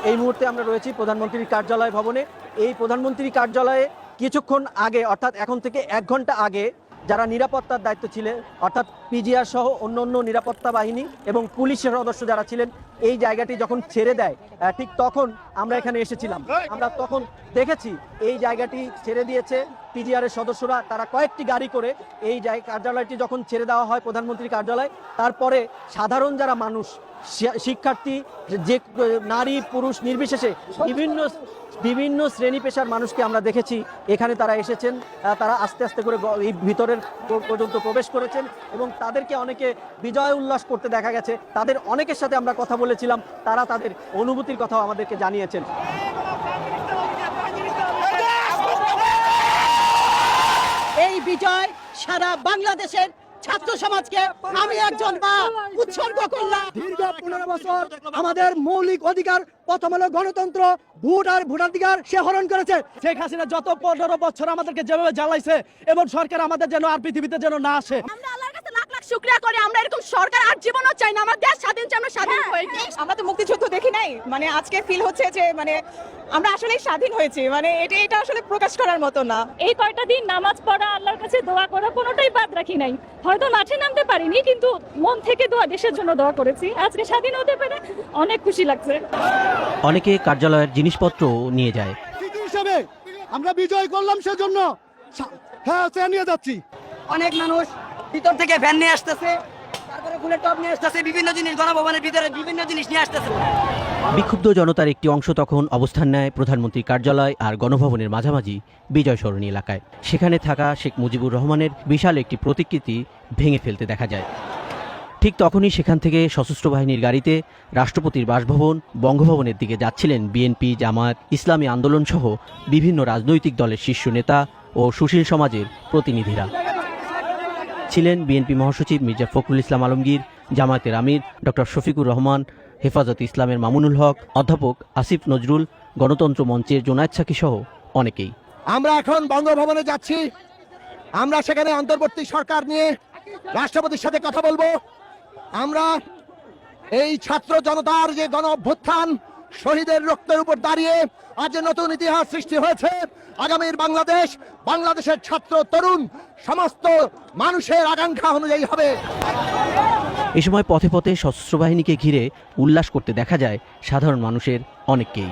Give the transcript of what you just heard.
এই মুহূর্তে আমরা রয়েছি প্রধানমন্ত্রীর কার্যালয় ভবনে। এই প্রধানমন্ত্রীর কার্যালয়ে কিছুক্ষণ আগে অর্থাৎ এখন থেকে 1 ঘন্টা আগে যারা নিরাপত্তার দায়িত্ব ছিলেন অর্থাৎ পিজিআর সহ অন্য নিরাপত্তা বাহিনী এবং পুলিশের সদস্য যারা ছিলেন এই জায়গাটি যখন ছেড়ে দেয় ঠিক তখন আমরা এখানে এসেছিলাম। আমরা তখন দেখেছি এই জায়গাটি ছেড়ে দিয়েছে পিজিআরের সদস্যরা, তারা কয়েকটি গাড়ি করে এই কার্যালয়টি যখন ছেড়ে দেওয়া হয় প্রধানমন্ত্রীর কার্যালয়, তারপরে সাধারণ যারা মানুষ শিক্ষার্থী যে নারী পুরুষ নির্বিশেষে বিভিন্ন শ্রেণী পেশার মানুষকে আমরা দেখেছি এখানে তারা এসেছেন। তারা আস্তে আস্তে করে এই ভিতরের পর্যন্ত প্রবেশ করেছেন এবং তাদেরকে অনেকে বিজয় উল্লাস করতে দেখা গেছে। তাদের অনেকের সাথে আমরা কথা বলেছিলাম, তারা তাদের অনুভূতির কথাও আমাদেরকে জানিয়েছেন। এই বিজয় সারা বাংলাদেশের ছাত্র সমাজকে আমি একজন মা উৎসর্গ করলাম। দীর্ঘ 15 বছর আমাদের মৌলিক অধিকার, প্রথম হলো গণতন্ত্র, ভোট আর ভোটাধিকার সে হরণ করেছে। শেখ হাসিনা যত 15 বছর আমাদেরকে যেভাবে জ্বালাইছে এবং সরকার আমাদের যেন আর পৃথিবীতে যেন না আসে। আমরা আল্লাহর কাছে লাখ লাখ শুকরিয়া করি, আমরা এরকম সরকার আর জীবনও চাই না। আমার দেশ স্বাধীন চাই, আমরা স্বাধীন হই। আমরা তো মুক্তিযুদ্ধ দেখি নাই, মানে আজকে ফিল হচ্ছে যে মানে আমরা আসলেই স্বাধীন হয়েছি, মানে এটা আসলে প্রকাশ করার মতো না। এই কয়টা দিন নামাজ পড়া, আল্লাহর কাছে দোয়া করা কোনোটাই বাদ রাখি নাই। হয়তো মাঠে নামতে পারিনি, কিন্তু মন থেকে দোয়া, দেশের জন্য দোয়া করেছি। আজকে স্বাধীন হতে পেরে অনেক খুশি লাগছে। অনেকে কার্যালয়ের জিনিসপত্র নিয়ে যায়। হিসাবে আমরা বিজয় করলাম সেজন্য হ্যাঁ সে নিয়ে যাচ্ছি। অনেক মানুষ ভিতর থেকে ভ্যান নিয়ে আসতেছে, তারপরে ফুলের টব নিয়ে আসতেছে, বিভিন্ন জিনিস গণভবনের ভিতরে বিভিন্ন জিনিস নিয়ে আসতেছে। বিক্ষুব্ধ জনতার একটি অংশ তখন অবস্থান নেয় প্রধানমন্ত্রীর কার্যালয় আর গণভবনের মাঝামাঝি বিজয় সরণী এলাকায়। সেখানে থাকা শেখ মুজিবুর রহমানের বিশাল একটি প্রতিকৃতি ভেঙে ফেলতে দেখা যায়। ঠিক তখনই সেখান থেকে সশস্ত্র বাহিনীর গাড়িতে রাষ্ট্রপতির বাসভবন, বঙ্গভবনের দিকে যাচ্ছিলেন বিএনপি, জামায়াত, ইসলামী আন্দোলন সহ বিভিন্ন রাজনৈতিক দলের শীর্ষ নেতা ও সুশীল সমাজের প্রতিনিধিরা। ছিলেন বিএনপি মহাসচিব মির্জা ফখরুল ইসলাম আলমগীর, জামায়াতের আমির ডক্টর শফিকুর রহমান, হেফাজতে ইসলামের মামুনুল হক, অধ্যাপক আসিফ নজরুল, গণতন্ত্র মঞ্চের জোনায়েদ সাকি সহ অনেকেই। আমরা এখন বঙ্গভবনে যাচ্ছি। আমরা সেখানে অন্তর্বর্তী সরকার নিয়ে রাষ্ট্রপতির সাথে কথা বলবো। আমরা এই ছাত্র জনতার যে গণ অভ্যুত্থান, শহীদের রক্তের উপর দাঁড়িয়ে আজ যে নতুন ইতিহাস সৃষ্টি হয়েছে, আগামীর বাংলাদেশের ছাত্র তরুণ সমস্ত মানুষের আকাঙ্ক্ষা অনুযায়ী হবে। এ সময় পথে পথে সশস্ত্র বাহিনীকে ঘিরে উল্লাস করতে দেখা যায় সাধারণ মানুষের অনেককেই।